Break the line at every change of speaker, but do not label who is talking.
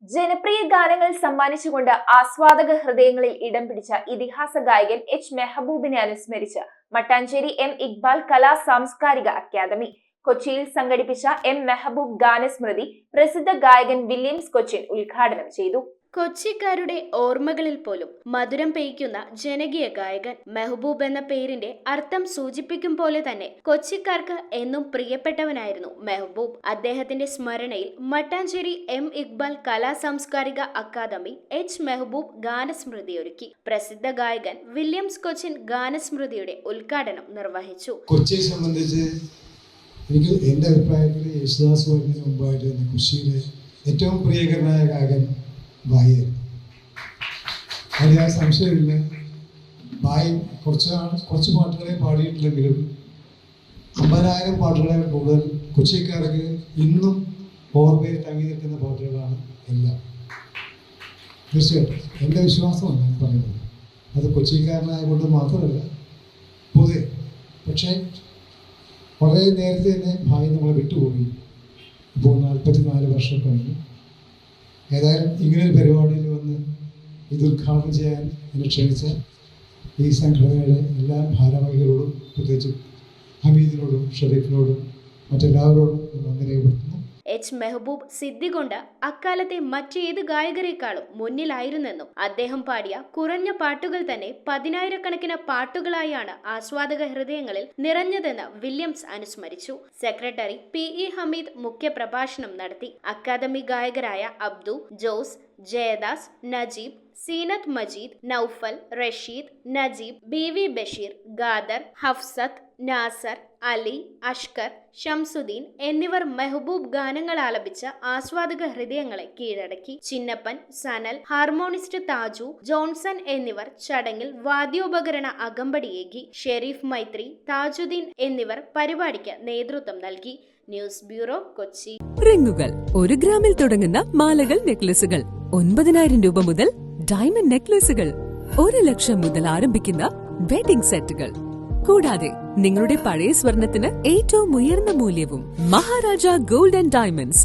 ജനപ്രിയ ഗാനങ്ങൾ സമ്മാനിച്ചുകൊണ്ട് ആസ്വാദക ഹൃദയങ്ങളിൽ ഇടം പിടിച്ച ഇതിഹാസ ഗായകൻ എച്ച് മെഹബൂബിനെ അനുസ്മരിച്ച് മട്ടാഞ്ചേരി എം ഇക്ബാൽ കലാ സാംസ്കാരിക അക്കാദമി കൊച്ചിയിൽ സംഘടിപ്പിച്ച എം മെഹബൂബ് ഗാനസ്മൃതി പ്രസിദ്ധ ഗായകൻ വില്യംസ് കൊച്ചിൻ ഉദ്ഘാടനം ചെയ്തു.
കൊച്ചിക്കാരുടെ ഓർമ്മകളിൽ പോലും മധുരം പെയ്യ്ക്കുന്ന ജനകീയ ഗായകൻ മെഹബൂബ് എന്ന പേരിന്റെ അർത്ഥം സൂചിപ്പിക്കും പോലെ തന്നെ കൊച്ചിക്കാർക്ക് എന്നും പ്രിയപ്പെട്ടവനായിരുന്നു മെഹബൂബ്. അദ്ദേഹത്തിന്റെ സ്മരണയിൽ മട്ടാഞ്ചേരി എം ഇക്ബാൽ കലാ സാംസ്കാരിക അക്കാദമി എച്ച് മെഹബൂബ് ഗാനസ്മൃതി ഒരുക്കി. പ്രസിദ്ധ ഗായകൻ വില്യംസ് കൊച്ചിൻ ഗാനസ്മൃതിയുടെ ഉദ്ഘാടനം നിർവഹിച്ചു.
കൊച്ചിയെ സംബന്ധിച്ച് എനിക്ക് എൻ്റെ അഭിപ്രായത്തിൽ യേശുദാസ് വരുന്നതിന് മുമ്പായിട്ട് കൊച്ചിയിലെ ഏറ്റവും പ്രിയകരനായ ഗായകൻ ബായി. അതിൽ ആ സംശയമില്ല. ബായി കുറച്ച് പാട്ടുകളെ പാടിയിട്ടില്ലെങ്കിലും 50,000 പാട്ടുകളെ കൂടുതൽ കൊച്ചിക്കാർക്ക് ഇന്നും ഓർമ്മയിൽ തങ്ങി നിൽക്കുന്ന പാട്ടുകളാണ് എല്ലാം. തീർച്ചയായിട്ടും എൻ്റെ വിശ്വാസമാണ് ഞാൻ പറയുന്നത്. അത് കൊച്ചിക്കാരനായതുകൊണ്ട് മാത്രമല്ല, പൊതുവെ. പക്ഷേ വളരെ നേരത്തെ തന്നെ ഭായി നമ്മളെ വിട്ടുപോയി. ഇപ്പോൾ 44 വർഷം കഴിഞ്ഞു. ഏതായാലും ഇങ്ങനൊരു പരിപാടിയിൽ വന്ന് ഇത് ഉദ്ഘാടനം ചെയ്യാൻ എന്നെ ക്ഷണിച്ച ഈ സംഘടനയുടെ എല്ലാ ഭാരവാഹികളോടും, പ്രത്യേകിച്ച് ഹമീദിനോടും ഷെരീഫിനോടും മറ്റെല്ലാവരോടും നന്ദി രേഖപ്പെടുത്തുന്നു.
എച്ച് മെഹബൂബ് സിദ്ധി കൊണ്ട് അക്കാലത്തെ മറ്റേത് ഗായകരെക്കാളും മുന്നിലായിരുന്നെന്നും അദ്ദേഹം പാടിയ കുറഞ്ഞ പാട്ടുകൾ തന്നെ 10,000-കണക്കിന് പാട്ടുകളായാണ് ആസ്വാദക ഹൃദയങ്ങളിൽ നിറഞ്ഞതെന്ന് വില്യംസ് അനുസ്മരിച്ചു. സെക്രട്ടറി PE ഹമീദ് മുഖ്യപ്രഭാഷണം നടത്തി. അക്കാദമി ഗായകരായ അബ്ദു, ജോസ്, ജയദാസ്, നജീബ്, സീനത്ത് മജീദ്, നൌഫൽ, റഷീദ്, നജീബ്, BV ബഷീർ, ഖാദർ, ഹഫ്സത്ത്, നാസർ, അലി, അഷ്കർ, ഷംസുദ്ദീൻ എന്നിവർ മെഹബൂബ് ഗാനങ്ങൾ ആലപിച്ച ആസ്വാദക ഹൃദയങ്ങളെ കീഴടക്കി. ചിന്നപ്പൻ, സനൽ, ഹാർമോണിസ്റ്റ് താജു, ജോൺസൺ എന്നിവർ ചടങ്ങിൽ വാദ്യോപകരണ അകമ്പടിയേകി. ഷെരീഫ് മൈത്രി, താജുദ്ദീൻ എന്നിവർ പരിപാടിക്ക് നേതൃത്വം നൽകി. News bureau, Kochi.
റിങ്ങുകൾ 1 ഗ്രാമിൽ തുടങ്ങുന്ന മാലകൾ, നെക്ലസുകൾ 9,000 രൂപ മുതൽ ഡയമണ്ട് നെക്ലസുകൾ 1 ലക്ഷം മുതൽ ആരംഭിക്കുന്ന വെഡിംഗ് സെറ്റുകൾ. കൂടാതെ നിങ്ങളുടെ പഴയ സ്വർണത്തിന് ഏറ്റവും ഉയർന്ന മൂല്യവും. Maharaja gold and diamonds,